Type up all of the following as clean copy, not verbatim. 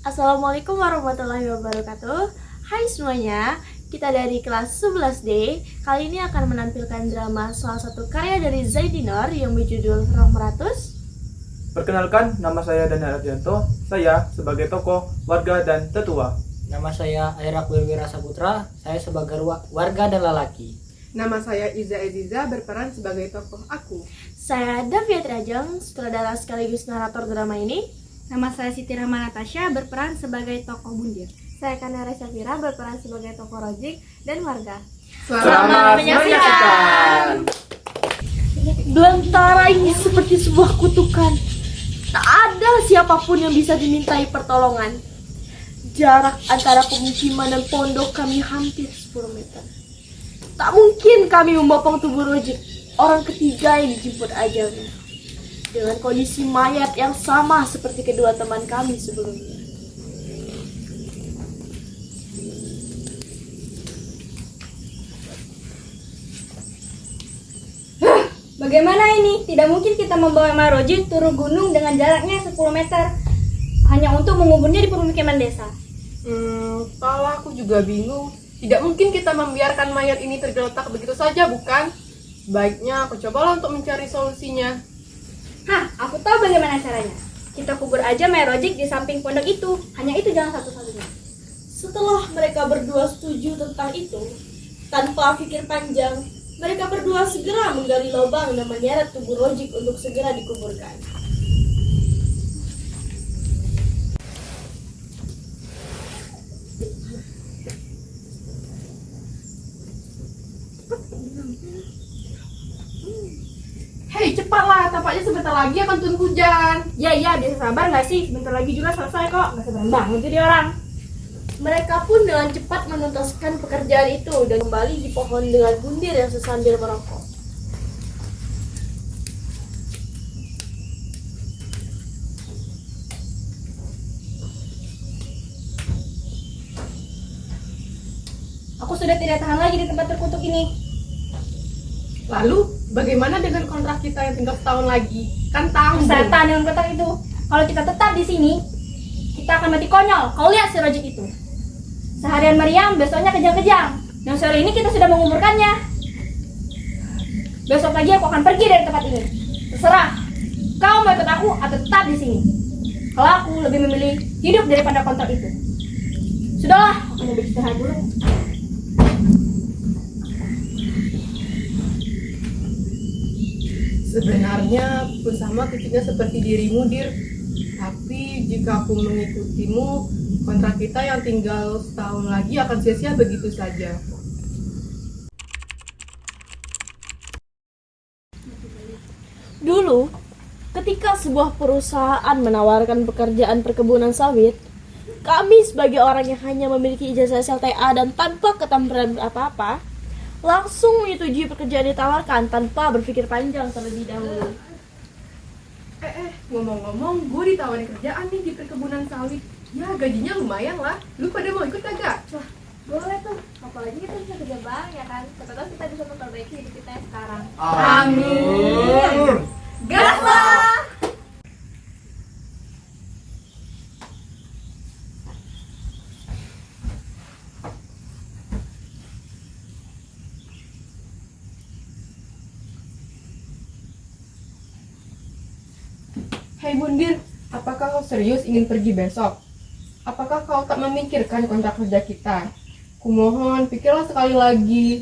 Assalamualaikum warahmatullahi wabarakatuh. Hai semuanya, kita dari kelas 11D. Kali ini akan menampilkan drama salah satu karya dari Zaidinor yang berjudul Roh Meratus. Perkenalkan, nama saya Daniel Ardianto. Saya sebagai tokoh warga dan tetua. Nama saya Aira Wilwira Saputra, saya sebagai warga dan lelaki. Nama saya Iza Eziza, berperan sebagai tokoh aku. Saya Davia Trajeng, sutradara sekaligus narator drama ini. Nama saya Siti Rahma Natasha, berperan sebagai tokoh Bundir. Saya Kanara Syafira, berperan sebagai tokoh Rojik dan warga. Selamat menyaksikan. Belantara ini seperti sebuah kutukan. Tak ada siapapun yang bisa dimintai pertolongan. Jarak antara pemukiman dan pondok kami hampir 10 meter. Tak mungkin kami membopong tubuh Rojik, orang ketiga yang dijemput ajalnya, dengan kondisi mayat yang sama seperti kedua teman kami sebelumnya. Bagaimana ini? Tidak mungkin kita membawa Marojin turun gunung dengan jaraknya 10 meter hanya untuk menguburnya di pemukiman desa. Kalau aku juga bingung. Tidak mungkin kita membiarkan mayat ini tergeletak begitu saja, bukan? Sebaiknya aku cobalah untuk mencari solusinya. Hah, aku tahu bagaimana caranya. Kita kubur aja Marojin di samping pondok itu. Hanya itu jalan satu-satunya. Setelah mereka berdua setuju tentang itu, tanpa pikir panjang, mereka berdua segera menggali lubang dan menyeret tubuh Rojik untuk segera dikuburkan. Hei, cepatlah, tampaknya sebentar lagi akan turun hujan. Ya, bisa sabar nggak sih? Bentar lagi juga selesai kok. Nggak sabaran banget jadi orang. Mereka pun dengan cepat menuntaskan pekerjaan itu dan kembali di pohon dengan Bundir yang sambil merokok. Aku sudah tidak tahan lagi di tempat terkutuk ini. Lalu, bagaimana dengan kontrak kita yang tinggal setahun lagi? Kan tanggung. Setan dengan kotak itu. Kalau kita tetap di sini, kita akan mati konyol. Kau lihat si Rojik itu. Seharian meriam, besoknya kejang-kejang. Dan sore ini kita sudah menguburkannya. Besok lagi aku akan pergi dari tempat ini. Terserah. Kau mau ikut aku atau tetap di sini. Kalau aku lebih memilih hidup daripada kontrak itu. Sudahlah, aku mau beristirahat dulu. Sebenarnya pun sama kecilnya seperti dirimu, Dir. Tapi jika aku mengikutimu, kontrak kita yang tinggal setahun lagi akan sia-sia begitu saja. Dulu, ketika sebuah perusahaan menawarkan pekerjaan perkebunan sawit, kami sebagai orang yang hanya memiliki ijazah SLTA dan tanpa keterampilan apa-apa, langsung menyetujui pekerjaan ditawarkan tanpa berpikir panjang terlebih dahulu. Ngomong-ngomong, gue ditawarin kerjaan nih di perkebunan sawit. Ya, gajinya lumayan lah. Lu pada mau ikut kagak? Wah, boleh tuh. Apalagi kita bisa kerja bareng ya kan. Siapa tahu kita bisa memperbaiki hidup kita yang sekarang. Amin. Gas lah! Hei Bundir, apakah kau serius ingin pergi besok? Apakah kau tak memikirkan kontrak kerja kita? Kumohon, pikirlah sekali lagi.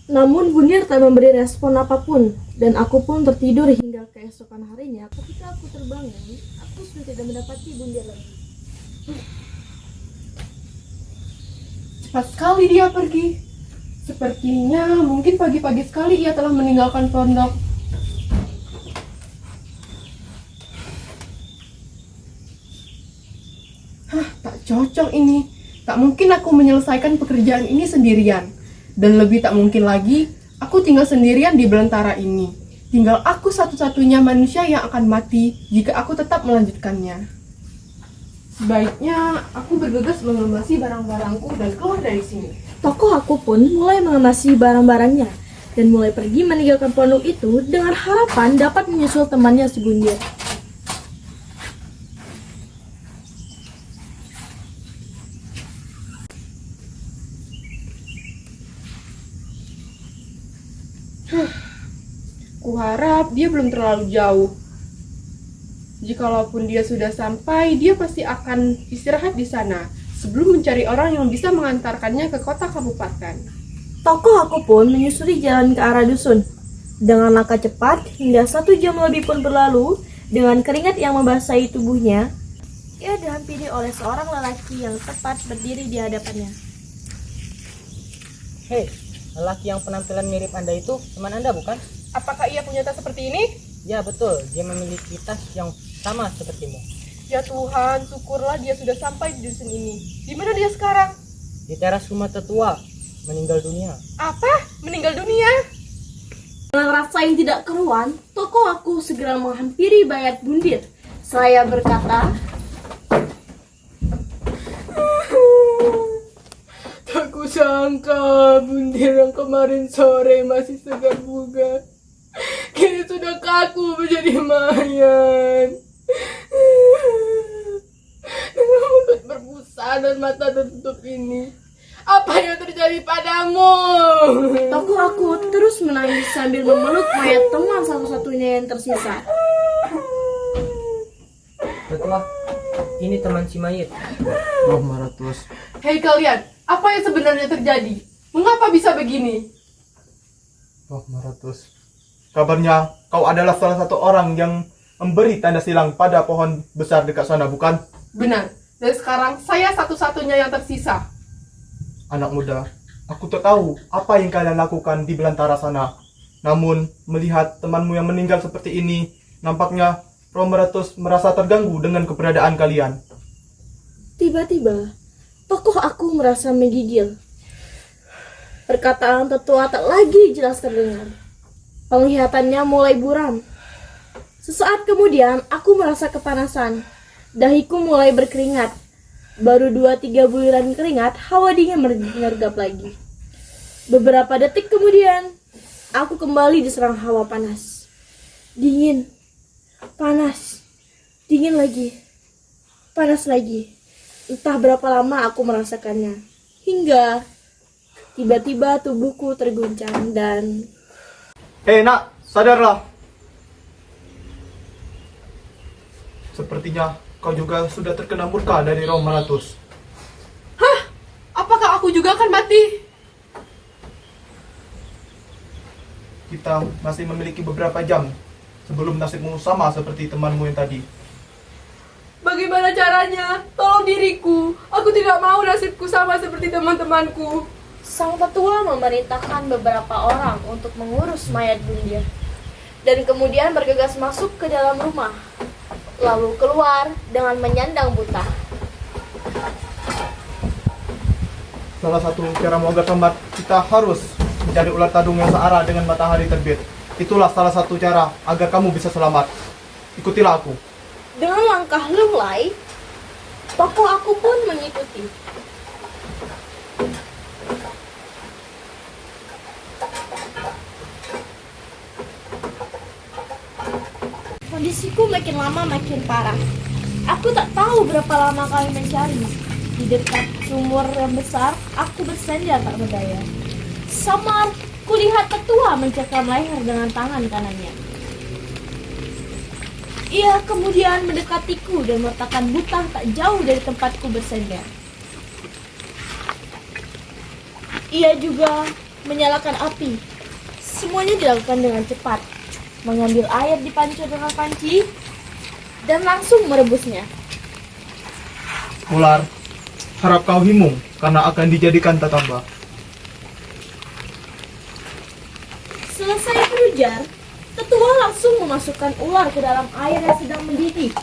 Namun Bundir tak memberi respon apapun, dan aku pun tertidur hingga keesokan harinya. Ketika aku terbangun, aku sudah tidak mendapati Bundir lagi. Cepat sekali dia pergi. Sepertinya mungkin pagi-pagi sekali ia telah meninggalkan pondok. Tak cocok ini. Tak mungkin aku menyelesaikan pekerjaan ini sendirian. Dan lebih tak mungkin lagi, aku tinggal sendirian di belantara ini. Tinggal aku satu-satunya manusia yang akan mati jika aku tetap melanjutkannya. Sebaiknya aku bergegas mengemasi barang-barangku dan keluar dari sini. Tokoh aku pun mulai mengemasi barang-barangnya dan mulai pergi meninggalkan pondok itu dengan harapan dapat menyusul temannya si Bundir. Kuharap dia belum terlalu jauh. Jikalaupun dia sudah sampai, dia pasti akan istirahat di sana sebelum mencari orang yang bisa mengantarkannya ke kota kabupaten. Tokoh aku pun menyusuri jalan ke arah dusun. Dengan langkah cepat, hingga 1 jam lebih pun berlalu, dengan keringat yang membasahi tubuhnya, ia dihampiri oleh seorang lelaki yang tepat berdiri di hadapannya. Hei, lelaki yang penampilan mirip Anda itu teman Anda bukan? Apakah ia punya tas seperti ini? Ya betul, dia memiliki tas yang sama sepertimu. Ya Tuhan, syukurlah dia sudah sampai di dusun ini. Di mana dia sekarang? Di teras rumah tetua, meninggal dunia. Apa? Meninggal dunia? Dengan rasa yang tidak keruan, tokoh aku segera menghampiri Bayat Bundir. Saya berkata, Tak kusangka Bundir yang kemarin sore masih segar bugar, kini sudah kaku menjadi mayat. Dengan mulut berbusa dan mata tertutup ini, apa yang terjadi padamu? tokoh aku terus menangis sambil memeluk mayat teman satu-satunya yang tersisa. Tetua, ini teman si mayit. Roh Maratus. Hei kalian, apa yang sebenarnya terjadi? Mengapa bisa begini? Roh Maratus. Kabarnya kau adalah salah satu orang yang memberi tanda silang pada pohon besar dekat sana, bukan? Benar, dan sekarang saya satu-satunya yang tersisa. Anak muda, aku tak tahu apa yang kalian lakukan di belantara sana. Namun, melihat temanmu yang meninggal seperti ini, nampaknya Roh Maratus merasa terganggu dengan keberadaan kalian. Tiba-tiba, tokoh aku merasa menggigil. Perkataan tetua tak lagi jelas terdengar. Penglihatannya mulai buram. Sesaat kemudian, aku merasa kepanasan. Dahiku mulai berkeringat. Baru 2-3 buliran keringat, hawa dingin menyergap lagi. Beberapa detik kemudian, aku kembali diserang hawa panas. Dingin, panas, dingin lagi, panas lagi. Entah berapa lama aku merasakannya. Hingga tiba-tiba tubuhku terguncang dan... Hei nak, sadarlah. Sepertinya kau juga sudah terkena murka dari Roh Maratus. Apakah aku juga akan mati? Kita masih memiliki beberapa jam sebelum nasibmu sama seperti temanmu yang tadi. Bagaimana caranya? Tolong diriku. Aku tidak mau nasibku sama seperti teman-temanku. Sang tetua memerintahkan beberapa orang untuk mengurus mayat Bundir. Dan kemudian bergegas masuk ke dalam rumah. Lalu keluar dengan menyandang buta. Salah satu cara agar selamat, kita harus mencari ular tadung yang searah dengan matahari terbit. Itulah salah satu cara agar kamu bisa selamat. Ikutilah aku. Dengan langkah lunglai, tokoh aku pun mengikuti. Kondisiku makin lama makin parah. Aku tak tahu berapa lama kami mencari. Di dekat sumur yang besar, aku bersandar tak berdaya. Samar, kulihat tetua mencekam leher dengan tangan kanannya. Ia kemudian mendekatiku dan meletakkan butang tak jauh dari tempatku bersandar. Ia juga menyalakan api. Semuanya dilakukan dengan cepat. Mengambil air di pancur dengan panci dan langsung merebusnya. Ular, harap kau himung karena akan dijadikan tatamba. Selesai berujar, tetua langsung memasukkan ular ke dalam air yang sedang mendidih.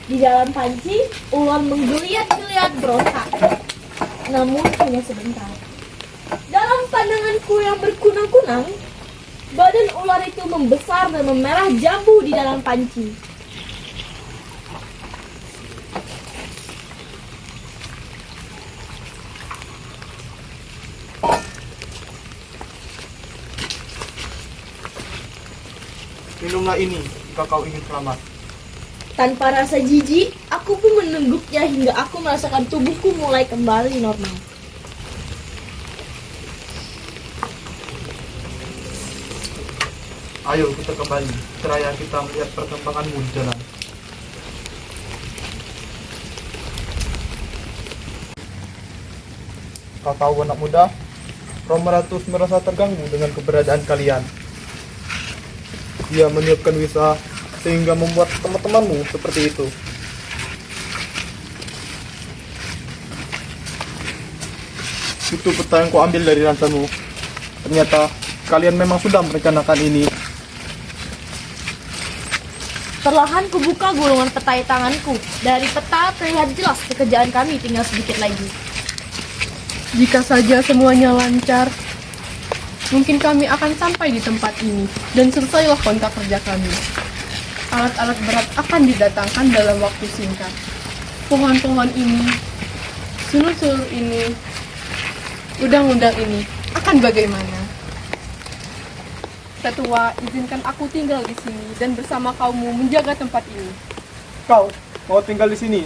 Di dalam panci, ular menggeliat-geliat berontak. Namun hanya sebentar. Dalam pandanganku yang berkunang-kunang, badan ular itu membesar dan memerah jambu di dalam panci. Minumlah ini jika kau ingin selamat. Tanpa rasa jijik, aku pun menengguknya hingga aku merasakan tubuhku mulai kembali normal. Ayo kita kembali, seraya kita melihat perkembanganmu di jalan. Kau tahu anak muda, Romeratus merasa terganggu dengan keberadaan kalian. Dia menyiapkan wisa sehingga membuat teman-temanmu seperti itu. Itu peta yang kau ambil dari rantanmu. Ternyata kalian memang sudah merencanakan ini. Perlahan kubuka gulungan peta di tanganku. Dari peta terlihat jelas pekerjaan kami tinggal sedikit lagi. Jika saja semuanya lancar, mungkin kami akan sampai di tempat ini dan selesailah kontrak kerja kami. Alat-alat berat akan didatangkan dalam waktu singkat. Pohon-pohon ini, sulur-sulur ini, udang-udang ini akan bagaimana? Tetua, izinkan aku tinggal di sini dan bersama kaummu menjaga tempat ini. Kau mau tinggal di sini?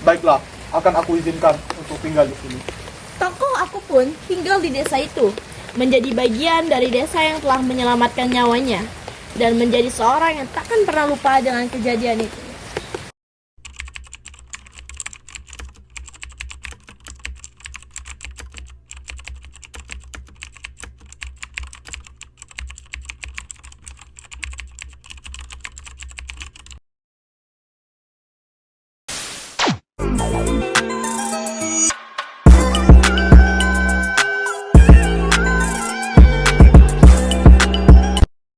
Baiklah, akan aku izinkan untuk tinggal di sini. Tokoh aku pun tinggal di desa itu, menjadi bagian dari desa yang telah menyelamatkan nyawanya, dan menjadi seorang yang takkan pernah lupa dengan kejadian itu.